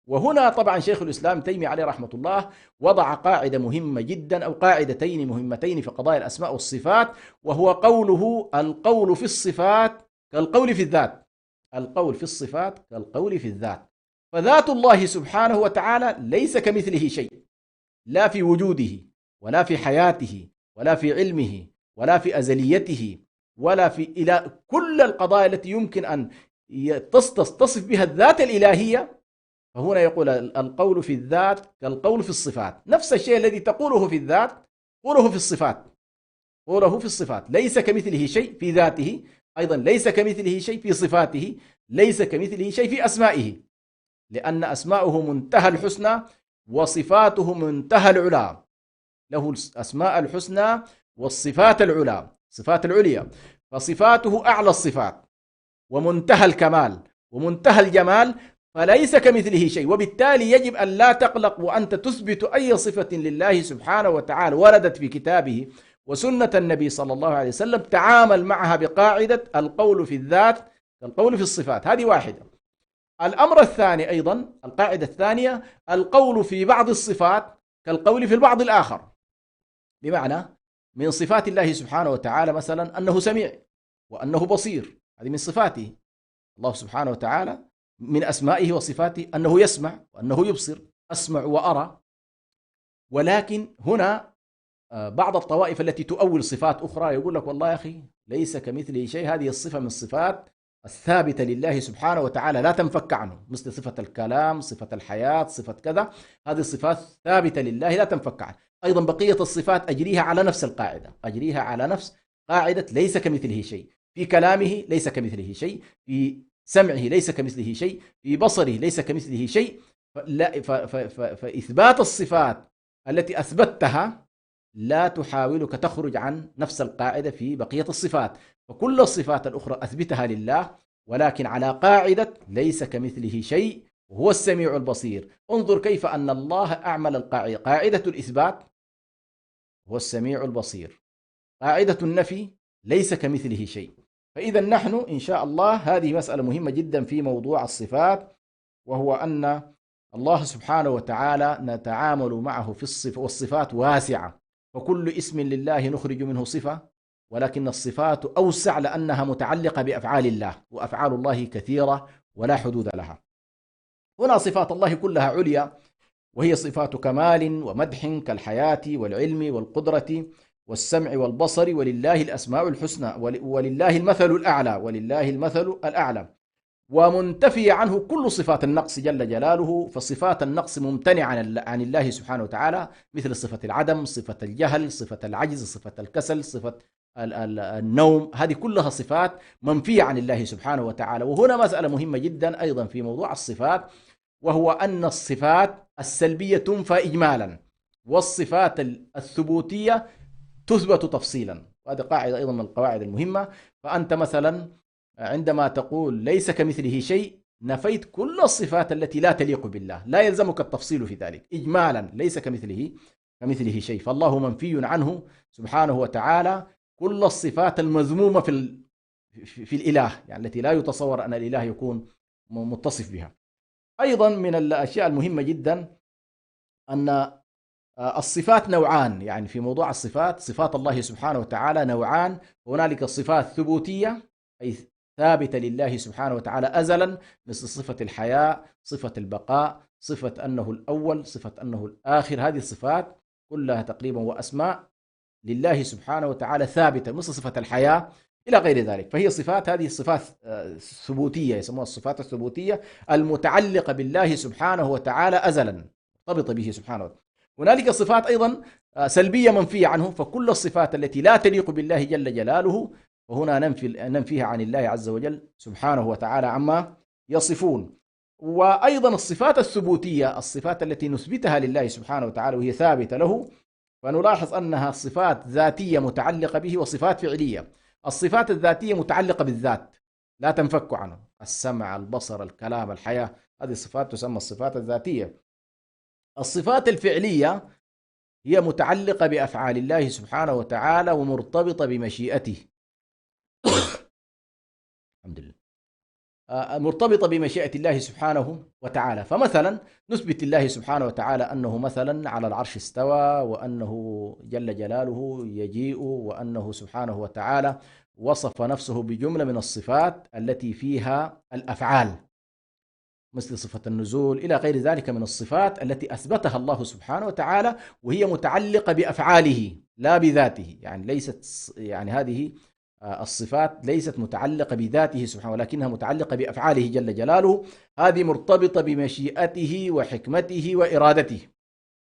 وهنا طبعا شيخ الإسلام تيمية عليه رحمة الله وضع قاعدة مهمة جدا، أو قاعدتين مهمتين في قضايا الأسماء والصفات، وهو قوله: القول في الصفات كالقول في الذات. القول في الصفات كالقول في الذات. فذات الله سبحانه وتعالى ليس كمثله شيء، لا في وجوده ولا في حياته ولا في علمه ولا في أزليته ولا في إلى كل القضايا التي يمكن أن تصف بها الذات الإلهية فهنا يقول القول في الذات كالقول في الصفات، نفس الشيء الذي تقوله في الذات قوله في الصفات، قوله في الصفات. ليس كمثله شيء في ذاته، أيضا ليس كمثله شيء في صفاته، ليس كمثله شيء في أسمائه، لأن أسماؤه منتهى الحسنى وصفاته منتهى العلا، له الأسماء الحسنى والصفات العلا، صفات العليا، فصفاته أعلى الصفات ومنتهى الكمال ومنتهى الجمال، فليس كمثله شيء. وبالتالي يجب أن لا تقلق وأنت تثبت أي صفة لله سبحانه وتعالى وردت في كتابه وسنة النبي صلى الله عليه وسلم، تعامل معها بقاعدة القول في الذات كالقول في الصفات. هذه واحدة. الأمر الثاني أيضا، القاعدة الثانية، القول في بعض الصفات كالقول في البعض الآخر. بمعنى من صفات الله سبحانه وتعالى مثلا أنه سميع وأنه بصير، هذه من صفاته. الله سبحانه وتعالى من أسمائه وصفاته أنه يسمع وأنه يبصر، أسمع وأرى. ولكن هنا بعض الطوائف التي تؤول صفات أخرى يقول لك والله يا أخي ليس كمثله شيء، هذه الصفة من الصفات الثابتة لله سبحانه وتعالى لا تنفك عنه، مثل صفة الكلام، صفة الحياة، صفة كذا، هذه الصفات ثابتة لله لا تنفك عنه. أيضا بقية الصفات أجريها على نفس القاعدة، أجريها على نفس قاعدة ليس كمثله شيء، في كلامه ليس كمثله شيء، في سمعه ليس كمثله شيء، في بصره ليس كمثله شيء. فإثبات الصفات التي أثبتها لا تحاولك تخرج عن نفس القاعدة في بقية الصفات، فكل الصفات الأخرى أثبتها لله، ولكن على قاعدة ليس كمثله شيء وهو السميع البصير. انظر كيف أن الله أعمل القاعدة، قاعدة الإثبات هو السميع البصير، قاعدة النفي ليس كمثله شيء. فإذا نحن إن شاء الله هذه مسألة مهمة جدا في موضوع الصفات، وهو أن الله سبحانه وتعالى نتعامل معه في الصفة، والصفات واسعة، فكل اسم لله نخرج منه صفة، ولكن الصفات أوسع لأنها متعلقة بأفعال الله، وأفعال الله كثيرة ولا حدود لها. هنا صفات الله كلها عليا، وهي صفات كمال ومدح كالحياة والعلم والقدرة والسمع والبصر، ولله الأسماء الحسنى، ولله المثل الأعلى، ولله المثل الأعلى. ومنتفي عنه كل صفات النقص جل جلاله، فصفات النقص ممتنعة عن الله سبحانه وتعالى، مثل صفة العدم، صفة الجهل، صفة العجز، صفة الكسل، صفة النوم، هذه كلها صفات منفية عن الله سبحانه وتعالى. وهنا مسألة مهمة جدا أيضا في موضوع الصفات، وهو أن الصفات السلبية تنفى إجمالا، والصفات الثبوتية تثبت تفصيلا، وهذه قاعدة أيضا من القواعد المهمة. فأنت مثلا عندما تقول ليس كمثله شيء، نفيت كل الصفات التي لا تليق بالله، لا يلزمك التفصيل في ذلك، إجمالا ليس كمثله شيء. فالله منفي عنه سبحانه وتعالى كل الصفات المذمومة في الإله، يعني التي لا يتصور أن الإله يكون متصف بها. أيضا من الأشياء المهمة جدا أن الصفات نوعان، يعني في موضوع الصفات، صفات الله سبحانه وتعالى نوعان. هنالك صفات ثبوتية أي ثابتة لله سبحانه وتعالى أزلا، مثل صفة الحياة، صفة البقاء، صفة أنه الأول، صفة أنه الآخر، هذه الصفات كلها تقريبا وأسماء لله سبحانه وتعالى ثابتة، مثل صفة الحياة إلى غير ذلك. فهي صفات، هذه الصفات ثبوتية، يسموها الصفات الثبوتية المتعلقة بالله سبحانه وتعالى أزلا، مرتبطة به سبحانه وتعالى. هنالك صفات أيضا سلبية منفية عنه، فكل الصفات التي لا تليق بالله جل جلاله وهنا ننفيها عن الله عز وجل سبحانه وتعالى عما يصفون. وأيضا الصفات الثبوتية، الصفات التي نثبتها لله سبحانه وتعالى وهي ثابتة له، فنلاحظ أنها صفات ذاتية متعلقة به وصفات فعلية. الصفات الذاتية متعلقة بالذات لا تنفك عنه، السمع، البصر، الكلام، الحياة، هذه الصفات تسمى الصفات الذاتية. الصفات الفعلية هي متعلقة بأفعال الله سبحانه وتعالى ومرتبطة بمشيئته الحمد لله، مرتبطة بمشيئة الله سبحانه وتعالى. فمثلا نثبت الله سبحانه وتعالى أنه مثلا على العرش استوى، وأنه جل جلاله يجيء، وأنه سبحانه وتعالى وصف نفسه بجملة من الصفات التي فيها الأفعال، مثل صفة النزول إلى غير ذلك من الصفات التي أثبتها الله سبحانه وتعالى، وهي متعلقة بأفعاله لا بذاته، يعني ليست يعني هذه الصفات ليست متعلقة بذاته سبحانه، ولكنها متعلقة بأفعاله جل جلاله، هذه مرتبطة بمشيئته وحكمته وإرادته،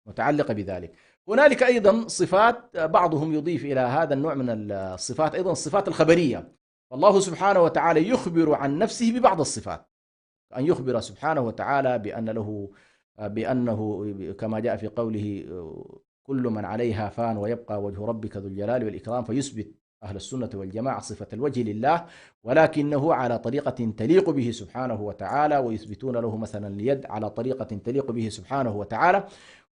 متعلقة بذلك. هنالك أيضا صفات بعضهم يضيف إلى هذا النوع من الصفات أيضا الصفات الخبرية، فالله سبحانه وتعالى يخبر عن نفسه ببعض الصفات، أن يخبر سبحانه وتعالى بأنه كما جاء في قوله كل من عليها فان ويبقى وجه ربك ذو الجلال والإكرام، فيثبت أهل السنة والجماعة صفة الوجه لله، ولكنه على طريقة تليق به سبحانه وتعالى، ويثبتون له مثلا اليد على طريقة تليق به سبحانه وتعالى،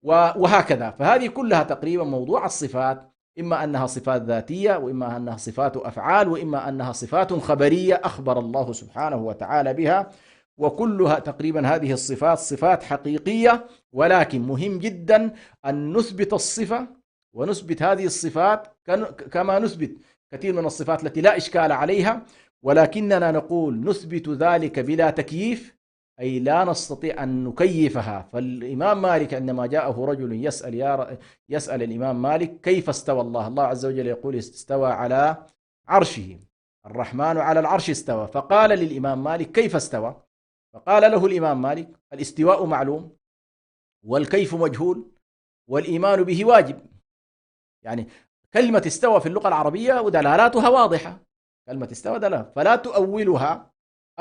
وهكذا. فهذه كلها تقريبا موضوع الصفات، إما أنها صفات ذاتية، وإما أنها صفات أفعال، وإما أنها صفات خبرية أخبر الله سبحانه وتعالى بها، وكلها تقريبا هذه الصفات صفات حقيقية. ولكن مهم جدا أن نثبت الصفة ونثبت هذه الصفات كما نثبت كثير من الصفات التي لا إشكال عليها، ولكننا نقول نثبت ذلك بلا تكييف، أي لا نستطيع أن نكيفها. فالإمام مالك عندما جاءه رجل يسأل الإمام مالك كيف استوى الله، الله عز وجل يقول استوى على عرشه، الرحمن على العرش استوى، فقال للإمام مالك كيف استوى؟ فقال له الإمام مالك الاستواء معلوم والكيف مجهول والإيمان به واجب. يعني كلمة استوى في اللغة العربية ودلالاتها واضحة، كلمة استوى دلالة، فلا تؤولها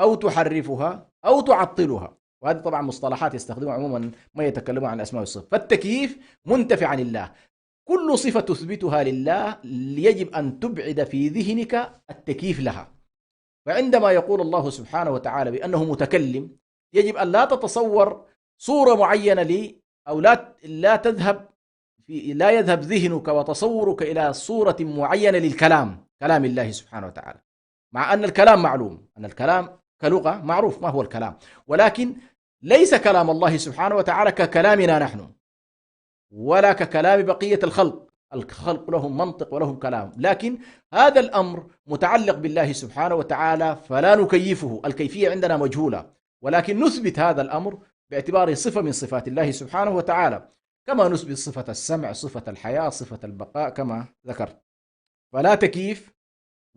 أو تحرفها أو تعطلها، وهذه طبعا مصطلحات يستخدمها عموما ما يتكلمون عن الأسماء والصفات. فالتكييف منتفع عن الله، كل صفة تثبتها لله يجب أن تبعد في ذهنك التكييف لها. فعندما يقول الله سبحانه وتعالى بأنه متكلم، يجب أن لا تتصور صورة معينة لي، أو لا يذهب ذهنك وتصورك إلى صورة معينة للكلام، كلام الله سبحانه وتعالى، مع أن الكلام معلوم، أن الكلام كلغة معروف ما هو الكلام، ولكن ليس كلام الله سبحانه وتعالى ككلامنا نحن، ولا ككلام بقية الخلق لهم منطق ولهم كلام، لكن هذا الأمر متعلق بالله سبحانه وتعالى، فلا نكيفه، الكيفية عندنا مجهولة، ولكن نثبت هذا الأمر باعتباره صفة من صفات الله سبحانه وتعالى، كما نثبت صفة السمع، صفة الحياة، صفة البقاء كما ذكرت. فلا تكييف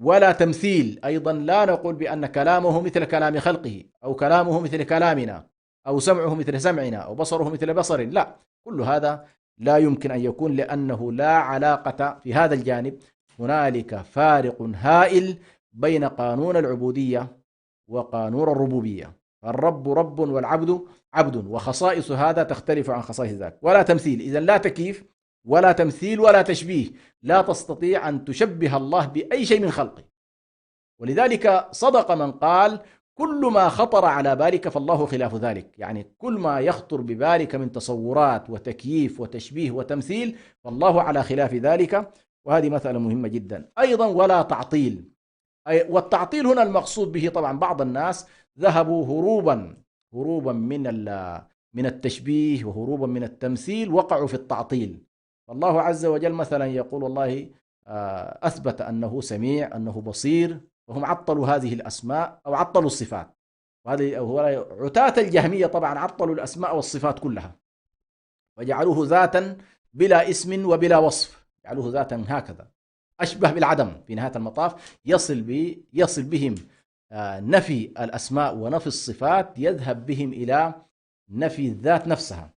ولا تمثيل، أيضا لا نقول بأن كلامه مثل كلام خلقه، أو كلامه مثل كلامنا، أو سمعه مثل سمعنا، أو بصره مثل بصر، لا، كل هذا لا يمكن أن يكون، لأنه لا علاقة في هذا الجانب. هنالك فارق هائل بين قانون العبودية وقانون الربوبية، الرب رب والعبد عبد، وخصائص هذا تختلف عن خصائص ذاك. ولا تمثيل، إذا لا تكييف ولا تمثيل ولا تشبيه، لا تستطيع أن تشبه الله بأي شيء من خلقه. ولذلك صدق من قال كل ما خطر على بالك فالله خلاف ذلك، يعني كل ما يخطر ببالك من تصورات وتكييف وتشبيه وتمثيل فالله على خلاف ذلك. وهذه مسألة مهمة جدا. أيضا ولا تعطيل، والتعطيل هنا المقصود به طبعا بعض الناس ذهبوا هروبا من التشبيه وهروبا من التمثيل، وقعوا في التعطيل. فالله عز وجل مثلا يقول والله أثبت أنه سميع، أنه بصير، وهم عطلوا هذه الأسماء أو عطلوا الصفات. وهذه عتاة الجهمية طبعا عطلوا الأسماء والصفات كلها، وجعلوه ذاتا بلا اسم وبلا وصف، جعلوه ذاتا هكذا أشبه بالعدم. في نهاية المطاف يصل بهم نفي الأسماء ونفي الصفات، يذهب بهم إلى نفي الذات نفسها،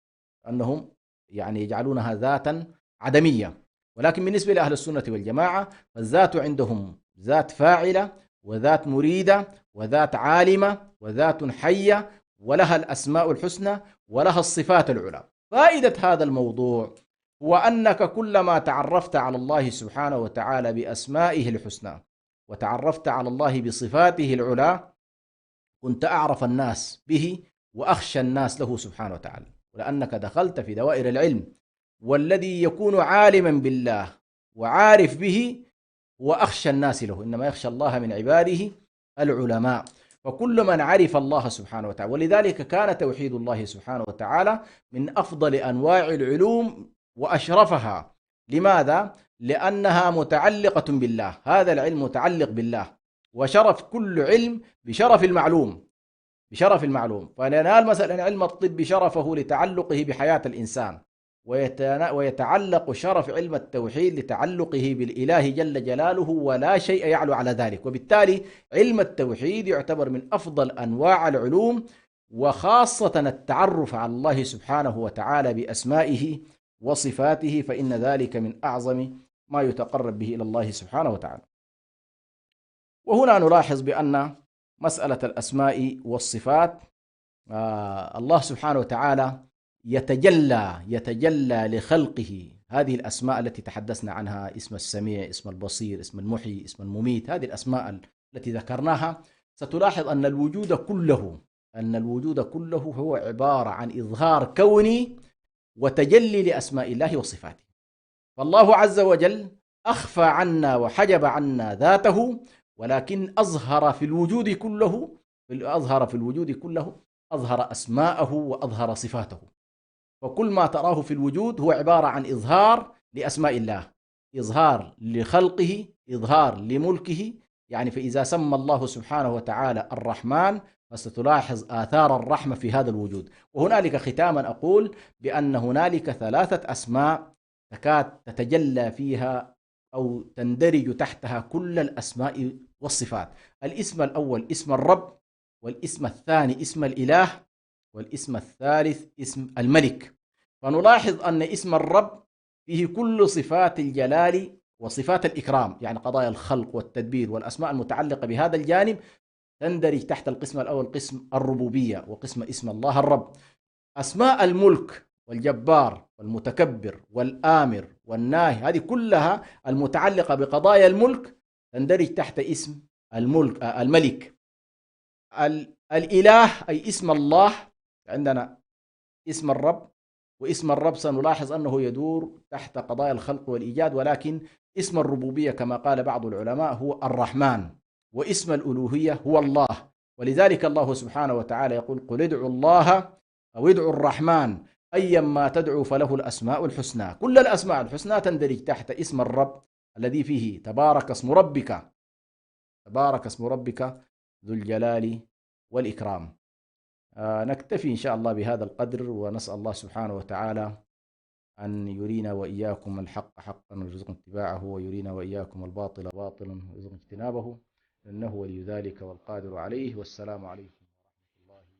أنهم يعني يجعلونها ذاتا عدمية. ولكن بالنسبة لأهل السنة والجماعة فالذات عندهم ذات فاعلة وذات مريدة وذات عالمة وذات حية، ولها الأسماء الحسنى ولها الصفات العلى. فائدة هذا الموضوع هو أنك كلما تعرفت على الله سبحانه وتعالى بأسمائه الحسنى وتعرفت على الله بصفاته العلى كنت أعرف الناس به وأخشى الناس له سبحانه وتعالى، ولأنك دخلت في دوائر العلم، والذي يكون عالما بالله وعارف به وأخشى الناس له، إنما يخشى الله من عباده العلماء. فكل من عرف الله سبحانه وتعالى، ولذلك كان توحيد الله سبحانه وتعالى من أفضل أنواع العلوم وأشرفها. لماذا؟ لأنها متعلقة بالله، هذا العلم متعلق بالله، وشرف كل علم بشرف المعلوم، فننال مثلا علم الطب شرفه لتعلقه بحياة الإنسان، ويتعلق شرف علم التوحيد لتعلقه بالإله جل جلاله، ولا شيء يعلو على ذلك. وبالتالي علم التوحيد يعتبر من أفضل أنواع العلوم، وخاصة التعرف على الله سبحانه وتعالى بأسمائه وصفاته، فإن ذلك من أعظم ما يتقرب به إلى الله سبحانه وتعالى. وهنا نلاحظ بأن مسألة الأسماء والصفات الله سبحانه وتعالى يتجلى لخلقه هذه الأسماء التي تحدثنا عنها: اسم السميع، اسم البصير، اسم المحيي، اسم المميت. هذه الأسماء التي ذكرناها ستلاحظ أن الوجود كله هو عبارة عن إظهار كوني وتجلي لأسماء الله وصفاته. فالله عز وجل أخفى عنا وحجب عنا ذاته، ولكن أظهر في الوجود كله أظهر أسماءه وأظهر صفاته. فكل ما تراه في الوجود هو عبارة عن إظهار لأسماء الله، إظهار لخلقه، إظهار لملكه. يعني فإذا سمى الله سبحانه وتعالى الرحمن فستلاحظ آثار الرحمة في هذا الوجود. وهنالك ختاما أقول بأن هنالك 3 أسماء تكاد تتجلى فيها أو تندرج تحتها كل الأسماء والصفات. الاسم الأول اسم الرب، والاسم الثاني اسم الإله، والاسم الثالث اسم الملك. فنلاحظ أن اسم الرب فيه كل صفات الجلال وصفات الإكرام، يعني قضايا الخلق والتدبير والأسماء المتعلقة بهذا الجانب تندرج تحت القسم الأول، قسم الربوبية، وقسم اسم الله الرب. أسماء الملك والجبار والمتكبر والآمر والناهي هذه كلها المتعلقة بقضايا الملك تندرج تحت اسم الملك. الإله أي اسم الله، عندنا اسم الرب، واسم الرب سنلاحظ أنه يدور تحت قضايا الخلق والإيجاد، ولكن اسم الربوبية كما قال بعض العلماء هو الرحمن، واسم الألوهية هو الله. ولذلك الله سبحانه وتعالى يقول: قل ادعوا الله أو ادعوا الرحمن أيما تدعوا فله الأسماء الحسنى. كل الأسماء الحسنى تندرج تحت اسم الرب الذي فيه تبارك اسم ربك ذو الجلال والإكرام. نكتفي إن شاء الله بهذا القدر، ونسأل الله سبحانه وتعالى أن يرينا وإياكم الحق حقا ويرزقنا اتباعه، ويرينا وإياكم الباطل باطلا ويرزقنا اجتنابه، إنه ولي ذلك والقادر عليه. والسلام عليكم ورحمة الله وبركاته.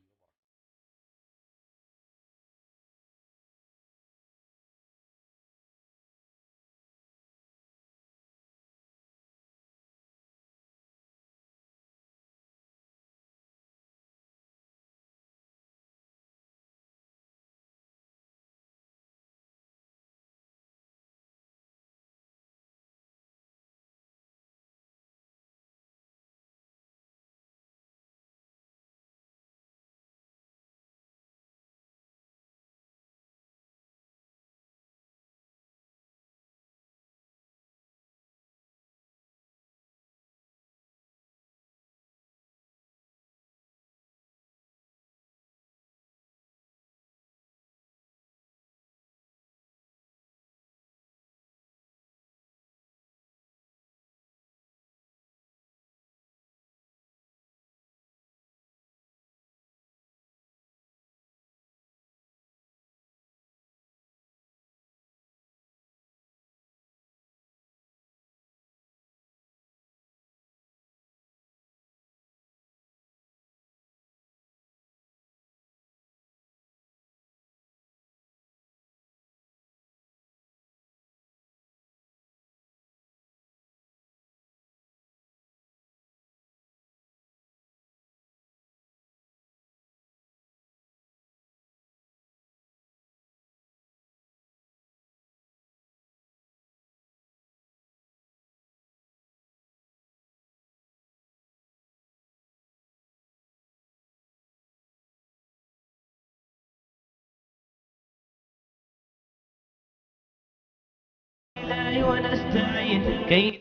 ونستعين كي